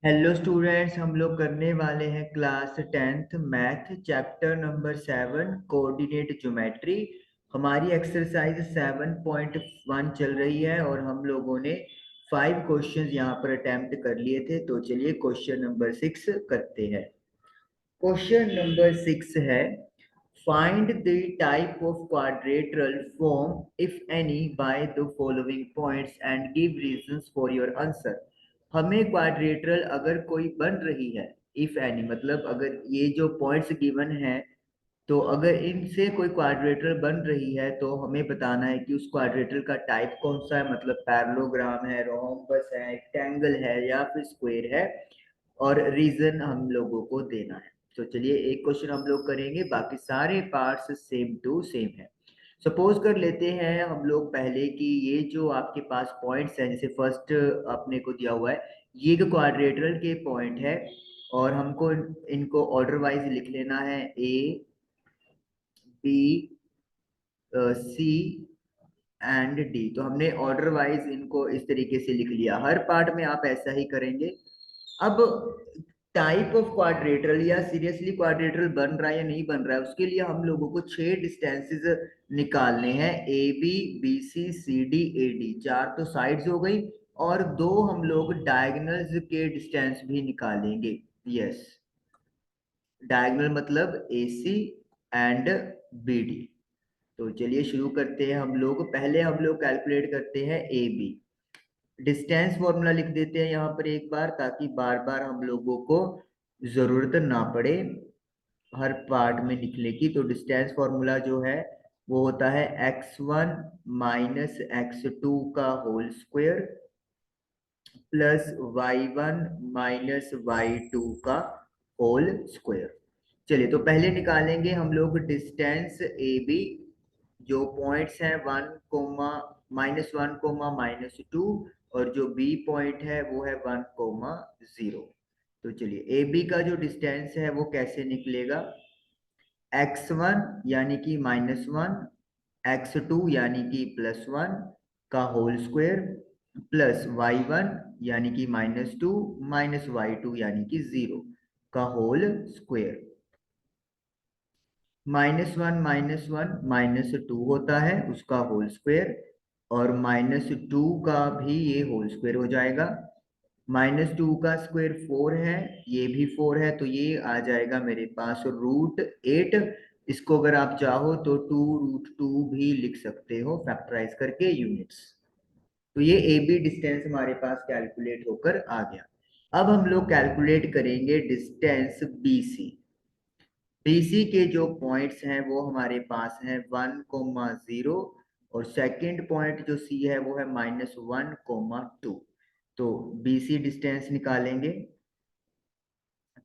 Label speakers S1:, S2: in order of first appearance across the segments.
S1: Hello students, हम लोग करने वाले हैं class 10th math chapter number 7 coordinate geometry. हमारी एक्सरसाइज 7.1 चल रही है और हम लोगों ने 5 क्वेश्चंस यहाँ पर अटेम्प्ट कर लिए थे। तो चलिए क्वेश्चन नंबर 6 करते हैं। क्वेश्चन नंबर 6 है, find the type of quadrilateral form if any by the following points and give reasons for your answer. हमें क्वाड्रेटरल अगर कोई बन रही है, इफ एनी मतलब अगर ये जो पॉइंट्स गिवन है, तो अगर इनसे कोई क्वाड्रेटरल बन रही है तो हमें बताना है कि उस क्वाड्रेटरल का टाइप कौन सा है। मतलब पैरेललोग्राम है, रोम्बस है, रेक्टेंगल है या फिर स्क्वायर है, और रीजन हम लोगों को देना है। तो चलिए एक क्वेश्चन हम लोग करेंगे, बाकी सारे पार्ट्स सेम टू सेम है। सपोज कर लेते हैं हम लोग पहले कि ये जो आपके पास पॉइंट्स हैं, जैसे फर्स्ट अपने को दिया हुआ है, ये जो क्वाड्रेटरल के पॉइंट है और हमको इनको ऑर्डर वाइज लिख लेना है, A B C and D. तो हमने ऑर्डर वाइज इनको इस तरीके से लिख लिया, हर पार्ट में आप ऐसा ही करेंगे। अब टाइप ऑफ क्वाड्रेटरल या सीरियसली क्वाड्रेटरल बन रहा है या नहीं बन रहा है, उसके लिए हम लोगों को 6 डिस्टेंसेस निकालने हैं, A B B C C D A D. 4 तो साइड्स हो गई और 2 हम लोग डायगोनल्स के डिस्टेंस भी निकालेंगे। यस, डायगोनल मतलब ए सी एंड बी डी। तो चलिए शुरू करते हैं हम लोग। पहले हम लोग कैलकुलेट करते हैं ए बी। डिस्टेंस फॉर्मूला लिख देते हैं यहाँ पर एक बार, ताकि बार बार हम लोगों को जरूरत ना पड़े हर पार्ट में लिखने की। तो डिस्टेंस फॉर्मूला जो है वो होता है x1 माइनस x2 का whole square plus y1 minus y2 का होल स्क्वायर। चलिए तो पहले निकालेंगे हम लोग डिस्टेंस ए बी। जो पॉइंट्स हैं 1 कोमा -1 कोमा -2, और जो बी पॉइंट है वो है 1 कोमा 0। तो चलिए ए बी का जो डिस्टेंस है वो कैसे निकलेगा, x1 यानी कि -1, x2 यानी कि +1 का होल स्क्वायर प्लस y1 यानी कि -2 माइनस y2 यानी कि 0 का होल स्क्वायर। -1 -1 -2 होता है उसका होल स्क्वायर, और -2 का भी ये होल स्क्वायर हो जाएगा। -2 का स्क्वायर 4 है, ये भी 4 है, तो ये आ जाएगा मेरे पास √8। इसको अगर आप चाहो तो 2√2 भी लिख सकते हो फैक्टराइज करके यूनिट्स। तो ये ए बी डिस्टेंस हमारे पास कैलकुलेट होकर आ गया। अब हम लोग कैलकुलेट करेंगे डिस्टेंस बी सी। BC के जो पॉइंट्स हैं वो हमारे पास हैं 1,0, और सेकंड पॉइंट जो C है वो है -1,2। तो BC डिस्टेंस निकालेंगे,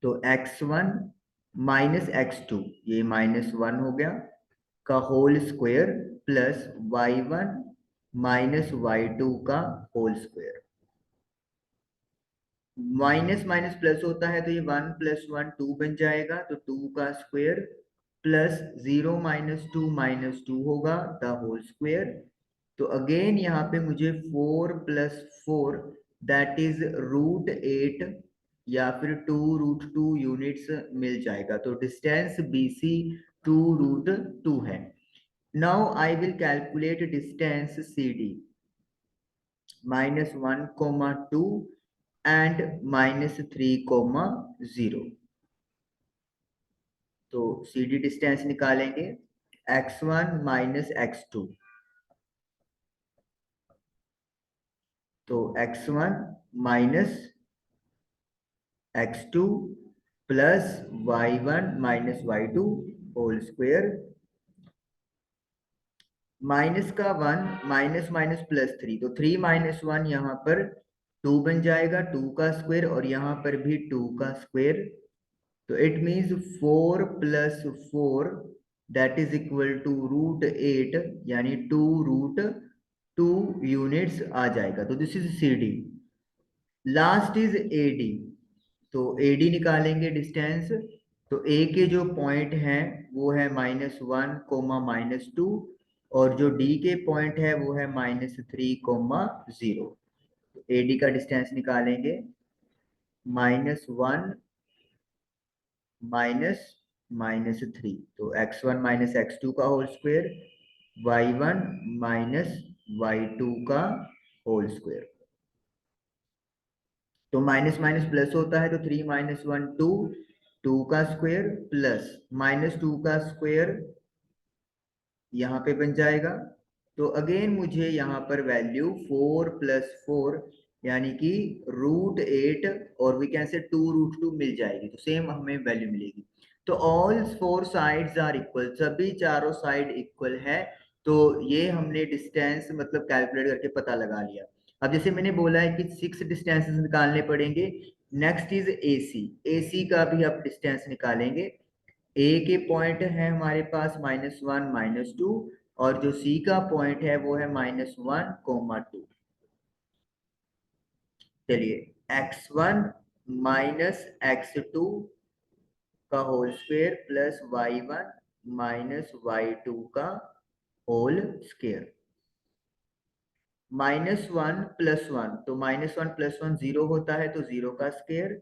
S1: तो x1 माइनस x2, ये -1 हो गया, का whole square plus y1 minus y2 का whole square. Minus minus plus होता है तो ये 1 + 1 2 बन जाएगा, तो 2 का स्क्वायर प्लस 0 - 2 होगा द होल स्क्वायर। तो अगेन यहाँ पे मुझे 4 + 4 दैट इज √8 या फिर 2√2 यूनिट्स मिल जाएगा। तो डिस्टेंस BC 2√2 है। Now I will calculate distance CD -1,2 and -3,0। तो CD डिस्टेंस निकालेंगे, x1 माइनस x2। तो x1 minus x2 plus y1 minus y2 whole square. Minus का 1 माइनस माइनस +3, तो 3 - 1 यहाँ पर 2 बन जाएगा, 2 का स्क्वायर, और यहाँ पर भी 2 का स्क्वायर। तो it means 4 + 4 that is equal to √8, यानी 2√2 यूनिट्स आ जाएगा। तो this is CD। Last is AD। तो AD निकालेंगे डिस्टेंस। तो A के जो पॉइंट हैं वो है -1 कोमा -2, और जो D के पॉइंट है वो है -3 कोमा 0। तो AD का डिस्टेंस निकालेंगे, -1 -3, तो x1 माइनस x2 का whole square, y1 minus y2 का होल स्क्वायर। तो माइनस माइनस प्लस होता है, तो 3 - 1 2, 2 का स्क्वायर प्लस -2 का स्क्वायर यहाँ पे बन जाएगा। तो अगेन मुझे यहाँ पर वैल्यू 4 + 4 यानी कि √8 और वी कैन से 2√2 मिल जाएगी, तो सेम हमें वैल्यू मिलेगी। तो ऑल 4 साइड्स आर इक्वल, सभी चारों साइड इक्वल है। तो ये हमने डिस्टेंस मतलब कैलकुलेट करके पता लगा लिया। अब जैसे मैंने बोला है कि 6 डिस्टेंसेस निकालने पड़ेंगे। नेक्स्ट इज AC, AC का भी अब डिस्टेंस निकालेंगे। ए के पॉइंट है हमारे पास -1 -2 और जो सी का पॉइंट है वो है -1, 2। चलिए x1 -x2 का whole square plus y1 -y2 का होल स्क्वायर। -1 + 1, तो -1 + 1 0 होता है, तो 0 का स्क्वायर।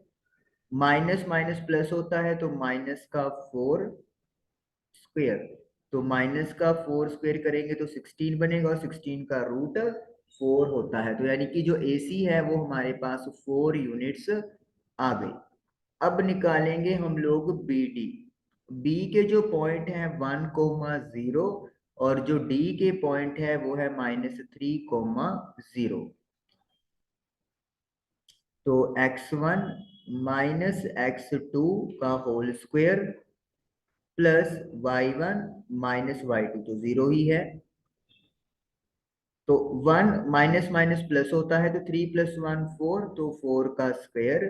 S1: माइनस माइनस प्लस होता है, तो माइनस का 4 स्क्वायर। तो माइनस का 4 स्क्वायर करेंगे तो 16 बनेगा और 16 का √4 होता है। तो यानी कि जो AC है वो हमारे पास 4 यूनिट्स आ गई। अब निकालेंगे हम लोग BD। B के जो पॉइंट है 1, 0 और जो D के पॉइंट है वो है -3, 0। तो x1 -x2 का whole square plus y1 -y2, तो 0 ही है। तो 1 माइनस माइनस प्लस होता है, तो 3 + 1 4, तो 4 का स्क्वायर।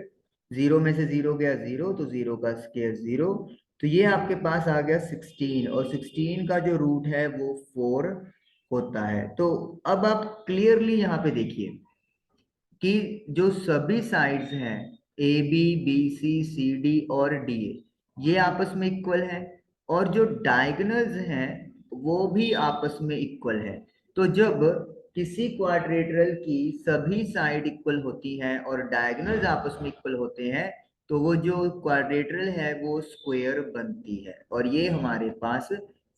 S1: 0 में से 0 गया 0, तो 0 का स्क्वायर 0। तो ये आपके पास आ गया 16 और 16 का जो रूट है वो 4 होता है। तो अब आप क्लियरली यहाँ पे देखिए कि जो सभी साइड्स हैं AB BC CD और DA ये आपस में इक्वल है और जो डायगोनल्स हैं वो भी आपस में इक्वल है। तो जब किसी क्वाड्रेटरल की सभी साइड इक्वल होती हैं और डायगोनल्स आपस में इक्वल होते हैं तो वो जो क्वाड्रेटरल है वो स्क्वायर बनती है। और ये हमारे पास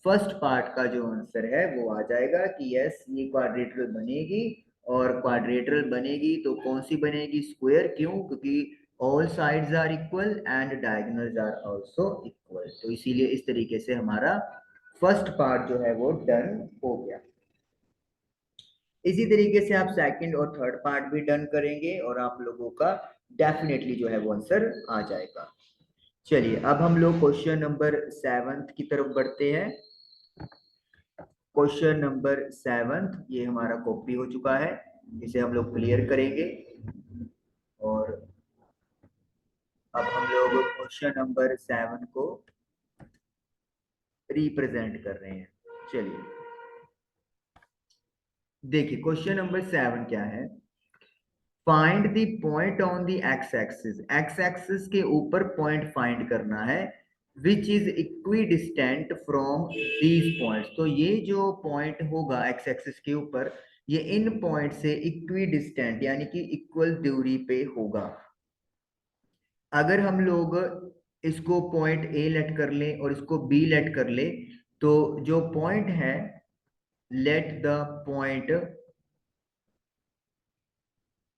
S1: फर्स्ट पार्ट का जो आंसर है वो आ जाएगा कि यस ये क्वाड्रेटरल बनेगी। और क्वाड्रेटरल बनेगी तो कौन सी बनेगी? स्क्वायर। क्यों? क्योंकि all sides are equal and diagonals are also equal. तो इसीलिए इस तरीके से हमारा फर्स्ट पार्ट जो है वो डन हो गया। इसी तरीके से आप सेकंड और थर्ड पार्ट भी डन करेंगे और आप लोगों का डेफिनेटली जो है वो आंसर आ जाएगा। चलिए अब हम लोग क्वेश्चन नंबर 7 की तरफ बढ़ते हैं। क्वेश्चन नंबर 7 ये हमारा कॉपी हो चुका है, इसे हम लोग क्लियर करेंगे और अब हम लोग क्वेश्चन नंबर 7 को रिप्रेजेंट कर रहे हैं। चलिए देखिए क्वेश्चन नंबर 7 क्या है। Find the point on the x axis. X axis के ऊपर पॉइंट फाइंड करना है which is equi distant from these points. तो ये जो पॉइंट होगा एक्स एक्सिस के ऊपर ये इन पॉइंट से इक्वी डिस्टेंट यानी कि इक्वल दूरी पे होगा। अगर हम लोग इसको पॉइंट ए लेट कर ले और इसको बी लेट कर ले तो जो पॉइंट है let the point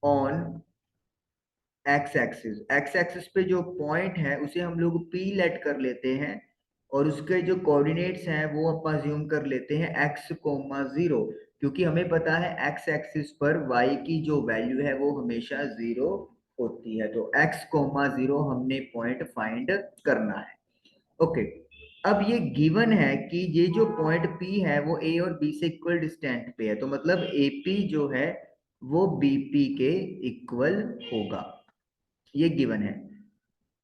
S1: on x axis पे जो पॉइंट है उसे हम लोग पी लेट कर लेते हैं और उसके जो कोऑर्डिनेट्स हैं वो अपन अज्यूम कर लेते हैं x, 0 क्योंकि हमें पता है एक्स एक्सिस पर y की जो वैल्यू है वो हमेशा 0 होती है। तो x, 0 हमने पॉइंट फाइंड करना है। ओके अब ये गिवन है कि ये जो पॉइंट P है वो A और B से इक्वल डिस्टेंट पे है, तो मतलब AP जो है वो BP के इक्वल होगा, ये गिवन है।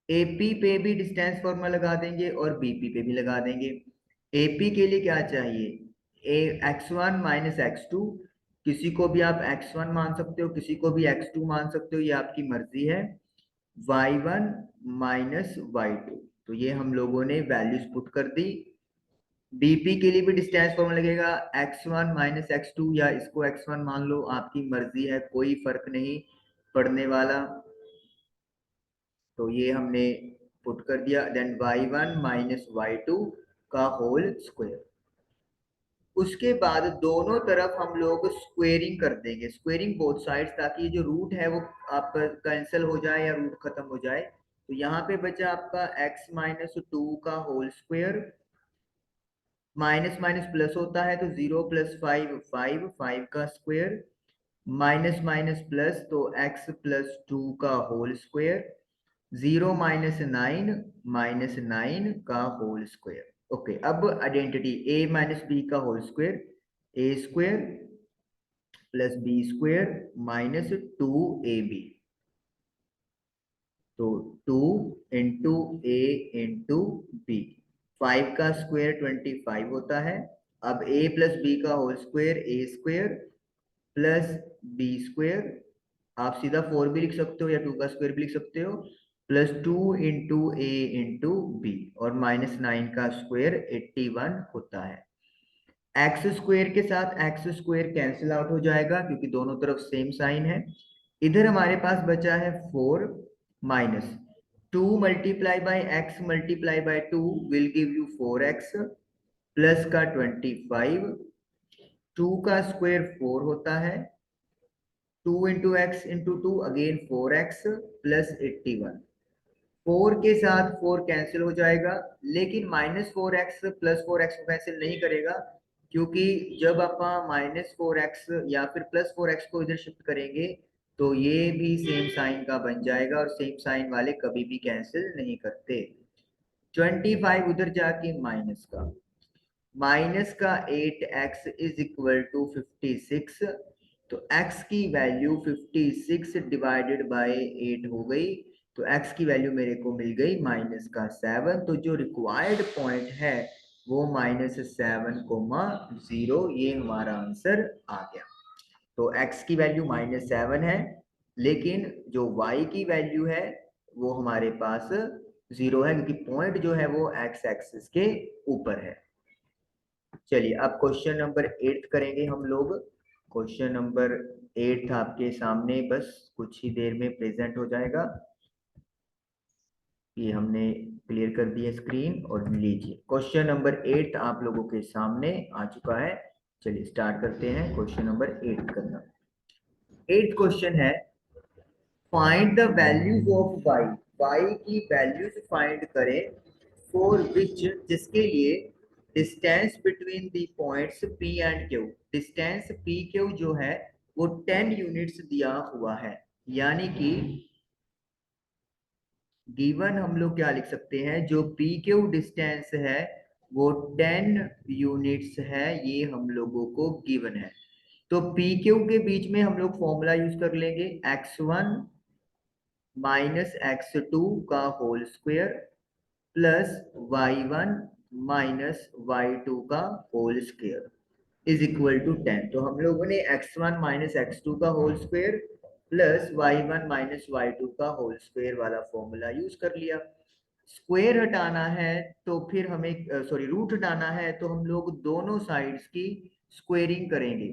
S1: AP पे भी डिस्टेंस फॉर्मूला लगा देंगे और BP पे भी लगा देंगे। AP के लिए क्या चाहिए? x1 - x2, किसी को भी आप x1 मान सकते हो, किसी को भी x2 मान सकते हो, ये आपकी मर्जी है। y1 - y2, तो ये हम लोगों ने वैल्यूज पुट कर दी। BP के लिए भी डिस्टेंस फॉर्मूला लगेगा x1 - x2 या इसको x1 मान लो, आपकी मर्जी है, कोई फर्क नहीं पड़ने वाला। तो ये हमने पुट कर दिया, देन y1 माइनस y2 का होल स्क्वायर। उसके बाद दोनों तरफ हम लोग स्क्वेयरिंग कर देंगे, स्क्वेयरिंग बोथ साइड्स, ताकि ये जो रूट है वो आपका कैंसिल हो जाए या रूट खत्म हो जाए। तो यहाँ पे बचा आपका x माइनस टू का whole square, minus minus plus होता है तो 0 प्लस 5 5 5 का स्क्वायर, माइनस माइनस प्लस तो x प्लस 2 का होल स्क्वायर, 0 माइनस 9 माइनस 9 का होल स्क्वायर। ओके, अब आइडेंटिटी a माइनस बी का whole square, a square plus b square minus 2ab, तो 2 इंटू ए इंटू बी, 5 का स्क्वायर 25 होता है। अब a प्लस बी का whole square, a square plus b square, आप सीधा 4 भी लिख सकते हो या 2 का स्क्वायर भी लिख सकते हो, प्लस 2 इंटू ए इंटू बी, और माइनस 9 का स्क्वायर 81 होता है। एक्स स्क्वायर के साथ एक्स स्क्वायर कैंसिल आउट हो जाएगा क्योंकि दोनों तरफ सेम साइन है। इधर हमारे पास बचा है 4 minus 2 multiply by x multiply by 2 will give you 4x plus का 25, 2 का स्क्वायर 4 होता है, 2 into x into two again 4x plus 81, 4 के साथ 4 कैंसिल हो जाएगा, लेकिन माइनस 4x प्लस 4x को कैंसिल नहीं करेगा, क्योंकि जब आप माइनस 4x या फिर प्लस 4x को इधर शिफ्ट करेंगे तो ये भी सेम साइन का बन जाएगा, और सेम साइन वाले कभी भी कैंसिल नहीं करते। 25 उधर जाके माइनस का 8x इज इक्वल टू 56, तो x की वैल्यू 56 डिवाइडेड बाय 8 हो गई, तो x की वैल्यू मेरे को मिल गई माइनस का 7। तो जो रिक्वायर्ड पॉइंट है वो -7,0, ये हमारा आंसर आ गया। तो x की वैल्यू -7 है, लेकिन जो y की वैल्यू है वो हमारे पास 0 है, क्योंकि पॉइंट जो है वो x एक्सिस के ऊपर है। चलिए अब क्वेश्चन नंबर 8 करेंगे हम लोग। क्वेश्चन नंबर 8 आपके सामने बस कुछ ही देर में प्रेजेंट हो जाएगा। ये हमने क्लियर कर दिया स्क्रीन, और लीजिए क्वेश्चन नंबर 8 आप लोगों के सामने आ चुका है। चलिए स्टार्ट करते हैं क्वेश्चन नंबर 8 करना। 8th क्वेश्चन है, find the values of y, y की वैल्यूज फाइंड करें फॉर विच, जिसके लिए distance between the points p and q, distance p q जो है वो 10 यूनिट्स दिया हुआ है, यानी कि गिवन हम लोग क्या लिख सकते हैं, जो पी क्यू डिस्टेंस है वो 10 यूनिट्स है, ये हम लोगों को गिवन है। तो पी क्यू के बीच में हम लोग फॉर्मूला यूज कर लेंगे, x1 माइनस x2 का whole square plus y1 minus y2 का whole square is equal to 10। तो हम लोगों ने x1 माइनस x2 का whole square plus y1 minus y2 का होल स्क्वायर वाला फॉर्मूला यूज कर लिया। स्क्वायर हटाना है तो फिर हमें सॉरी रूट हटाना है, तो हम लोग दोनों साइड्स की स्क्वेयरिंग करेंगे,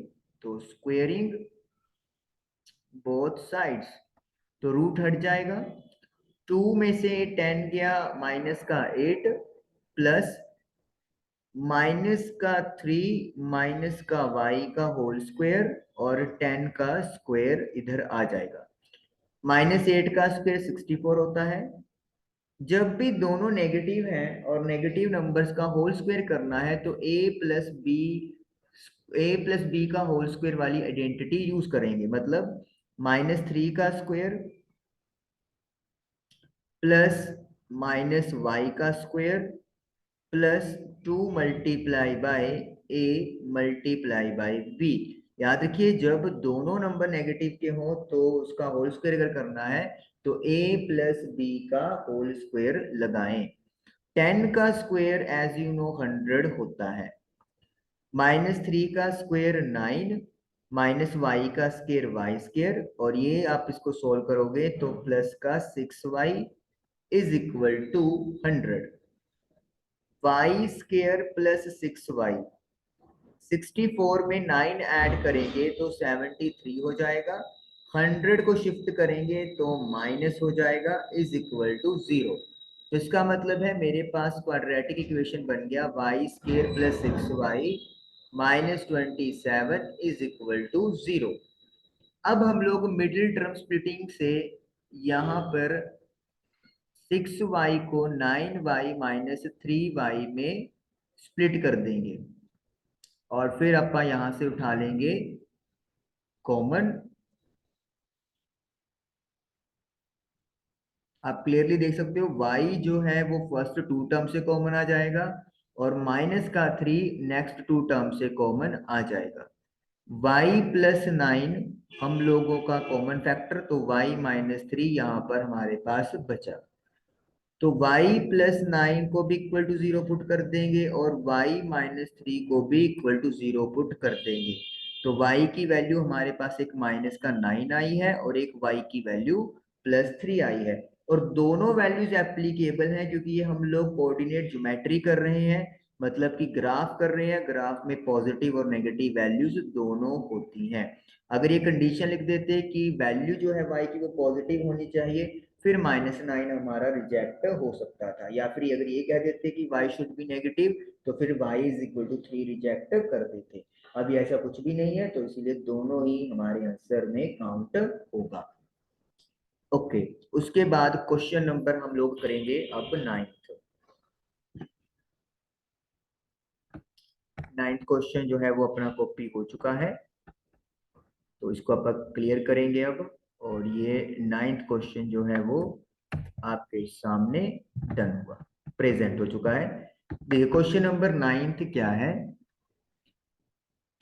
S1: तो स्क्वेयरिंग बोथ साइड्स, तो रूट हट जाएगा, 2 में से 10 गया, माइनस का 8 प्लस माइनस का 3 माइनस का y का होल स्क्वायर, और 10 का स्क्वायर इधर आ जाएगा। -8 का स्क्वायर 64 होता है। जब भी दोनों नेगेटिव हैं और नेगेटिव नंबर्स का होल स्क्वायर करना है तो a प्लस बी का होल स्क्वायर वाली आइडेंटिटी यूज करेंगे, मतलब -3 का स्क्वायर प्लस -y का square plus 2 multiply by A multiply by B. याद रखिए जब दोनों नंबर नेगेटिव के हों तो उसका होल स्क्वायर अगर करना है तो a प्लस बी का होल स्क्वायर लगाएं। 10 का स्क्वायर एज यू नो 100 होता है, -3 का स्क्वायर 9, माइनस वाई का स्क्वायर वाई स्क्वायर, और ये आप इसको सोल्व करोगे तो प्लस का 6y is equal to 100, Y square plus 6y, 64 में 9 ऐड करेंगे तो 73 हो जाएगा, 100 को शिफ्ट करेंगे तो माइनस हो जाएगा, इज इक्वल टू 0। तो इसका मतलब है मेरे पास क्वाड्रेटिक इक्वेशन बन गया Y square plus 6y minus 27 is equal to 0। अब हम लोग मिडिल टर्म स्प्लिटिंग से यहाँ पर 6y को 9y माइनस 3y में स्प्लिट कर देंगे और फिर अपन यहां से उठा लेंगे कॉमन। आप क्लियरली देख सकते हो y जो है वो फर्स्ट टू टर्म से कॉमन आ जाएगा और माइनस का 3 नेक्स्ट टू टर्म से कॉमन आ जाएगा। y प्लस 9 हम लोगों का कॉमन फैक्टर, तो y माइनस 3 यहाँ पर हमारे पास बचा। तो y प्लस 9 को भी इक्वल टू 0 पुट कर देंगे और y माइनस 3 को भी इक्वल टू 0 पुट कर देंगे। तो y की वैल्यू हमारे पास एक माइनस का 9 आई है और एक y की वैल्यू प्लस 3 आई है। और दोनों वैल्यूज एप्लीकेबल हैं क्योंकि ये हम लोग कोऑर्डिनेट ज्योमेट्री कर रहे हैं, मतलब कि ग्राफ कर रहे हैं। ग्राफ में पॉजिटिव और नेगेटिव वैल्यूज दोनों होती हैं। अगर ये कंडीशन लिख देते कि वैल्यू जो है y की वो पॉजिटिव होनी चाहिए, फिर -9 हमारा रिजेक्ट हो सकता था। या फिर अगर ये कह देते कि y शुड बी नेगेटिव तो फिर y is equal to 3 reject कर देते। अभी ऐसा कुछ भी नहीं है, तो इसीलिए दोनों ही हमारे आंसर में काउंट होगा। ओके, उसके बाद क्वेश्चन नंबर हम लोग करेंगे अब नाइन्थ क्वेश्चन जो है वो अपना कॉपी हो चुका है, तो इसको अपन क्लियर करेंगे अब। और ये नाइन्थ क्वेश्चन जो है वो आपके सामने डन हुआ, प्रेजेंट हो चुका है। देखिए क्वेश्चन नंबर नाइन्थ क्या है।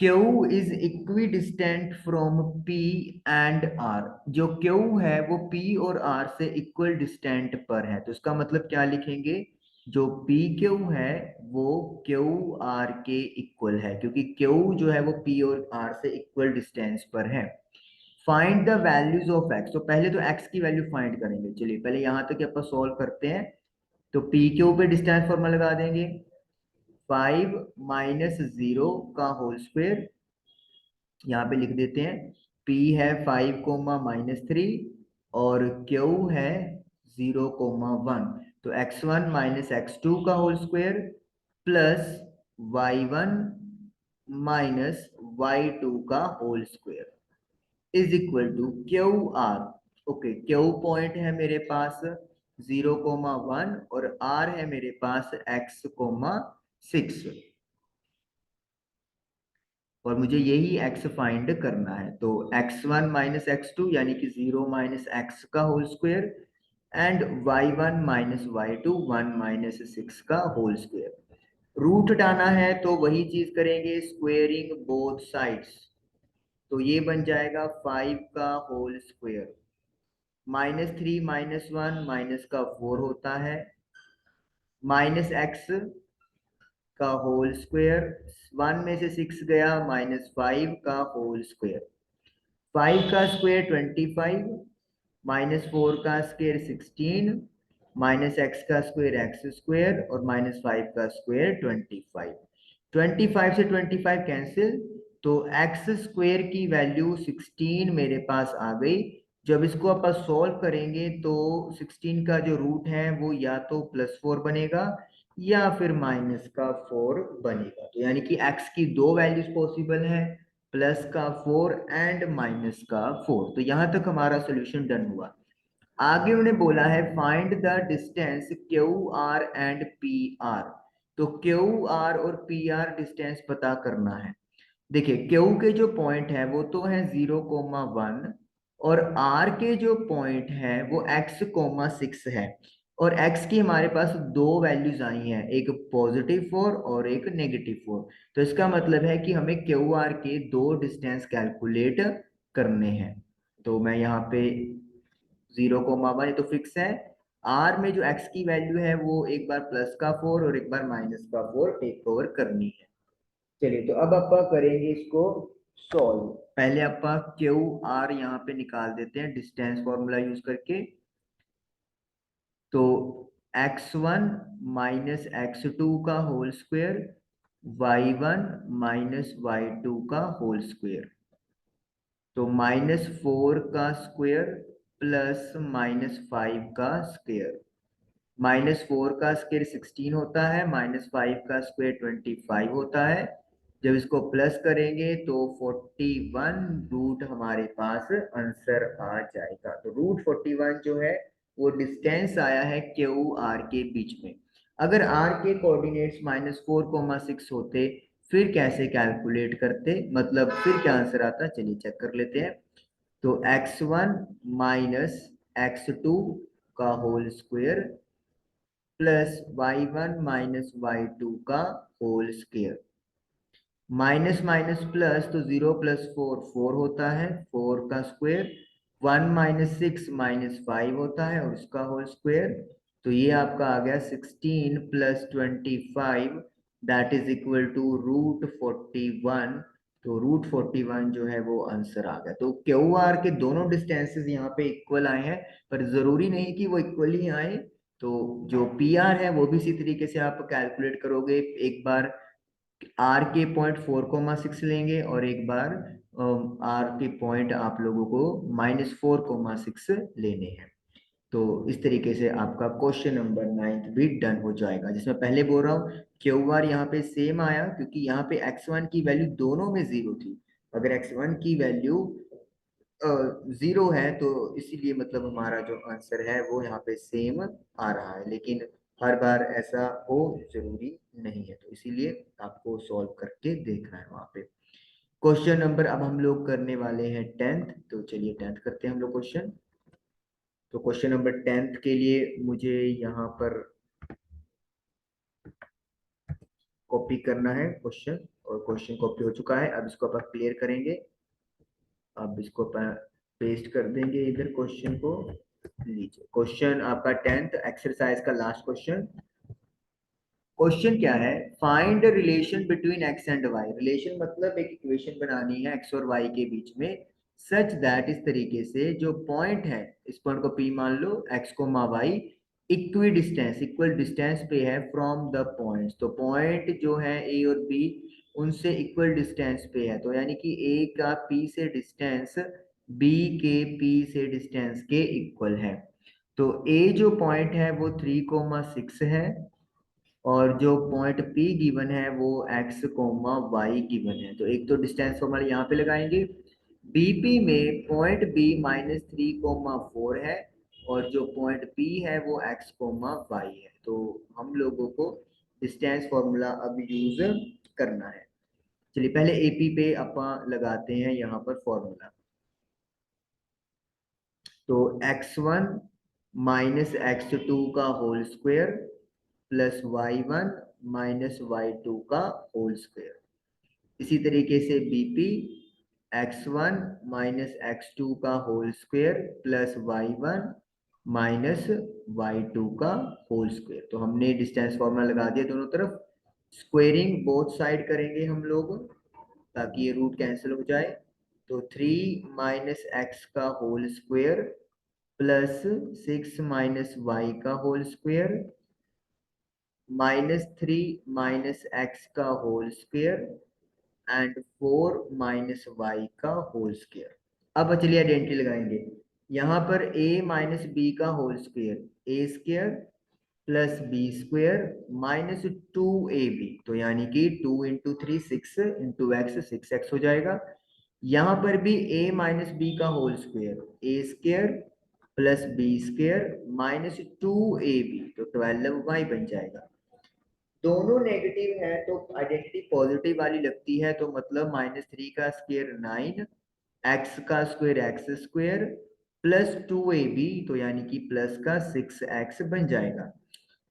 S1: Q is equi distant from P and R। जो Q है वो P और R से इक्वल डिस्टेंट पर है, तो इसका मतलब क्या लिखेंगे, जो PQ है वो QR के इक्वल है, क्योंकि Q जो है वो P और R से इक्वल डिस्टेंस पर है। Find the values of x। तो पहले तो x की वैल्यू फाइंड करेंगे। चलिए पहले यहां तक अपन सॉल्व करते हैं। तो पी के ऊपर डिस्टेंस फॉर्मूला लगा देंगे, 5 माइनस 0 का होल स्क्वायर। यहाँ पे लिख देते हैं p है 5 कोमा -3 और q है 0,1। तो x1 माइनस x2 का whole square plus y1 minus y2 का whole square is equal to Q R. Okay, Q point है मेरे पास 0,1 और आर है मेरे पास x,6 और मुझे यही x फाइंड करना है। तो x1 माइनस x2 यानी कि 0 माइनस x का whole square and y1 minus y2 1 minus 6 का होल स्क्वायर। रूट हटाना है तो वही चीज करेंगे, स्क्वेयरिंग बोथ साइड्स। तो ये बन जाएगा 5 का होल स्क्वायर, -3 -1 माइनस का 4 होता है, माइनस एक्स का होल स्क्वायर, 1 में से 6 गया, -5 का होल स्क्वायर। 5 का स्क्वायर 25, -4 का स्क्वायर 16, माइनस एक्स का स्क्वायर एक्स स्क्वायर और -5 का स्क्वायर 25। 25 से 25 कैंसिल, तो एक्स स्क्वायर की वैल्यू 16 मेरे पास आ गई। जब इसको अपन सॉल्व करेंगे तो 16 का जो रूट है वो या तो +4 बनेगा या फिर -4 बनेगा। तो यानी कि x की दो वैल्यूज पॉसिबल है, +4 एंड -4। तो यहां तक हमारा सोल्यूशन डन हुआ। आगे उन्हें बोला है find the distance Q R and P R. तो क्यू आर और पी आर डिस्टेंस पता करना है। देखिए क्यू के जो पॉइंट है वो तो है 0,1 और आर के जो पॉइंट है वो x,6 है। और x की हमारे पास दो वैल्यूज आई हैं, एक +4 और एक -4। तो इसका मतलब है कि हमें क्यू आर के दो डिस्टेंस कैलकुलेट करने हैं। तो मैं यहाँ पे 0,1 ये तो फिक्स है। आर में जो x की वैल्यू है वो एक बार +4 और एक बार -4 टेक ओवर करनी है। चलिए तो अब अपन करेंगे इसको सॉल्व। पहले अपन क्यू आर यहाँ पे निकाल देते हैं डिस्टेंस फॉर्मूला यूज करके। तो x1 माइनस x2 का whole square, y1 minus y2 का होल स्क्वायर। तो -4 का स्क्वायर प्लस -5 का स्क्वायर। -4 का स्क्वायर 16 होता है, -5 का स्क्वायर 25 होता है। जब इसको प्लस करेंगे तो 41 रूट हमारे पास आंसर आ जाएगा। तो रूट 41 जो है वो डिस्टेंस आया है क्यू आर के बीच में। अगर आर के कोऑर्डिनेट्स -4, 6 होते फिर कैसे कैलकुलेट करते, मतलब फिर क्या आंसर आता, चलिए चेक कर लेते हैं। तो x1 माइनस x2 का whole square plus y1 minus y2 का whole square. Minus minus plus, तो 0 + 4 4 होता है, 4 का स्क्वायर। 1 - 6 -5 होता है और उसका होल स्क्वायर। तो ये आपका आ गया 16 + 25 that is equal to root 41। तो रूट 41 जो है वो आंसर आ गया। तो क्यू आर के दोनों डिस्टेंसेस यहाँ पे इक्वल आए हैं, पर जरूरी नहीं कि वो इक्वल ही आए। तो जो पी आर है वो भी इसी तरीके से आप कैलकुलेट करोगे। एक बार आर के पॉइंट 4, 6 लेंगे और एक बार आर के पॉइंट आप लोगों को -4, 6 लेने हैं। तो इस तरीके से आपका क्वेश्चन नंबर 9 भी डन हो जाएगा, जिसमें पहले बोल रहा हूँ क्यू आर यहाँ पे सेम आया क्योंकि यहाँ पे x1 की वैल्यू दोनों में 0 थी। अगर x1 की वैल्यू 0 है तो इसीलिए मतलब हमारा जो आंसर है वो यहाँ पे सेम आ रहा है, लेकिन हर बार ऐसा हो जरूरी नहीं है। तो इसीलिए आपको सॉल्व करके देखना है वहां पे। क्वेश्चन नंबर अब हम लोग करने वाले हैं 10th। तो चलिए 10th करते हैं हम लोग क्वेश्चन। तो क्वेश्चन नंबर 10th के लिए मुझे यहाँ पर कॉपी करना है क्वेश्चन, और क्वेश्चन कॉपी हो चुका है। अब इसको अपन क्लियर करेंगे। अब इसको पेस्ट कर देंगे इधर क्वेश्चन को। लीजिए क्वेश्चन आपका 10th एक्सरसाइज का लास्ट क्वेश्चन। क्वेश्चन क्या है, find relation between X and Y. Relation मतलब एक इक्वेशन बनानी है एक्स और वाई के बीच में, सच दैट इस तरीके से जो पॉइंट है, इस पॉइंट को पी मान लो, एक्स को मा Y equidistance equal distance पे है फ्रॉम द पॉइंट्स। तो पॉइंट जो है ए और बी उनसे इक्वल डिस्टेंस पे है, तो यानी कि ए का पी से डिस्टेंस बी के पी से डिस्टेंस के इक्वल है। तो ए जो पॉइंट है वो 3, 6 है, और जो पॉइंट P गिवन है वो x, y गिवन है। तो एक तो डिस्टेंस फॉर्मूला यहाँ पे लगाएंगे। BP में पॉइंट B -3, 4 है, और जो पॉइंट P है वो x, y है। तो हम लोगों को डिस्टेंस फॉर्मूला अब यूज करना है। चलिए पहले AP पे अपन लगाते हैं यहाँ पर फॉर्मूला। तो x1 माइनस x2 का whole square plus y1 minus y2 का होल स्क्वायर। इसी तरीके से बीपी x1 माइनस x2 का whole square plus y1 minus y2 का होल स्क्वायर। तो हमने डिस्टेंस फॉर्मूला लगा दिया दोनों तरफ। स्क्वेयरिंग बोथ साइड करेंगे हम लोग ताकि ये रूट कैंसिल हो जाए। तो 3 - x का होल स्क्वायर प्लस 6 - y का होल स्क्वायर -3 - x का होल स्क्वायर एंड 4 - y का होल स्क्वायर। अब चलिए आइडेंटिटी लगाएंगे। यहाँ पर a - b का whole square a square plus b square -2ab, तो यानी कि 2 × 3 6 × x 6x हो जाएगा। यहाँ पर भी a - b का whole square a square plus b square -2ab, तो 12y बन जाएगा। दोनों नेगेटिव है तो आइडेंटिटी पॉजिटिव वाली लगती है, तो मतलब -3 का स्क्वायर 9, x का square x square plus 2ab, तो यानी कि प्लस का 6x बन जाएगा।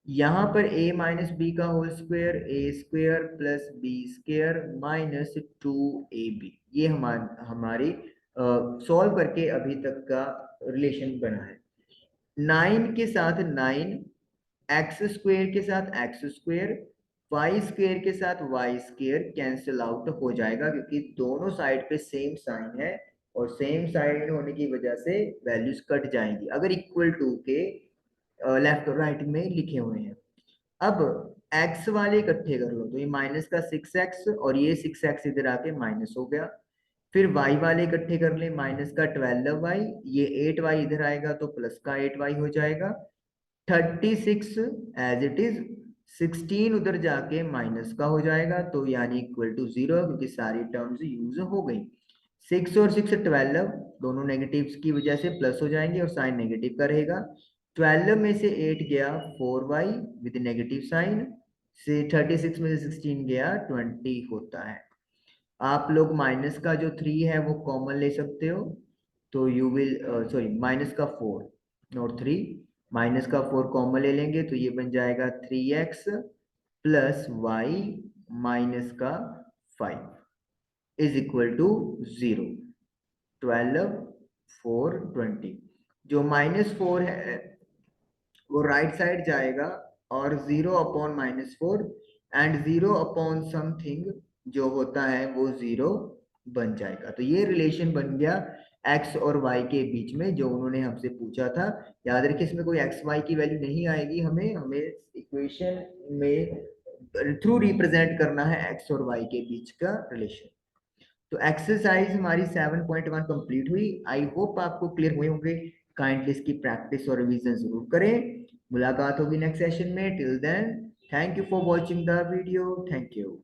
S1: यहाँ पर a - b का whole square a square plus b square -2ab, ये हमारी सॉल्व करके अभी तक का रिलेशन बना है। 9 के साथ 9, एक्स स्क्वेयर के साथ एक्स स्क्वेयर, वाई स्क्वेयर के साथ वाई स्क्वेयर कैंसिल आउट हो जाएगा क्योंकि दोनों साइड पे सेम साइन है, और सेम साइन होने की वजह से वैल्यूज कट जाएंगी अगर इक्वल टू के लेफ्ट और राइट में लिखे हुए हैं। अब x वाले इकट्ठे कर लो, तो ये माइनस का 6x और ये 6x इधर आके माइनस हो गया। फिर y वाले इकट्ठे कर लें, माइनस का 12y, ये 8y इधर आएगा तो प्लस का 8y हो जाएगा। 36 एज इट इज, 16 उधर जाके माइनस का हो जाएगा, तो यानी इक्वल टू 0, क्योंकि सारी टर्म्स यूज हो गई। 6 और 6 12, दोनों नेगेटिव्स की वजह से प्लस हो जाएंगे और साइन नेगेटिव का रहेगा। 12 में से 8 गया 4y विद नेगेटिव साइन, से 36 में से 16 गया 20 होता है। आप लोग माइनस का जो 3 है वो कॉमन ले सकते हो, तो यू विल, सॉरी, माइनस का 4 नॉट 3, माइनस का 4 कॉमन ले लेंगे तो ये बन जाएगा 3x प्लस वाई माइनस का 5 इज इक्वल टू 0। 12 4 20, जो -4 है वो राइट साइड जाएगा, और 0/-4 एंड 0/समथिंग जो होता है वो 0 बन जाएगा। तो ये रिलेशन बन गया x और y के बीच में, जो उन्होंने हमसे पूछा था। याद रखिए इसमें कोई x y की वैल्यू नहीं आएगी, हमें हमें इक्वेशन में थ्रू रिप्रेजेंट करना है x और y के बीच का रिलेशन। तो एक्सरसाइज हमारी 7.1 कंप्लीट हुई। आई होप आपको क्लियर हुए होंगे। काइंडली इसकी प्रैक्टिस और रिवीजन जरूर करें। मुलाकात होगी नेक्स्ट सेशन में। Till then, thank you for watching the video. Thank you.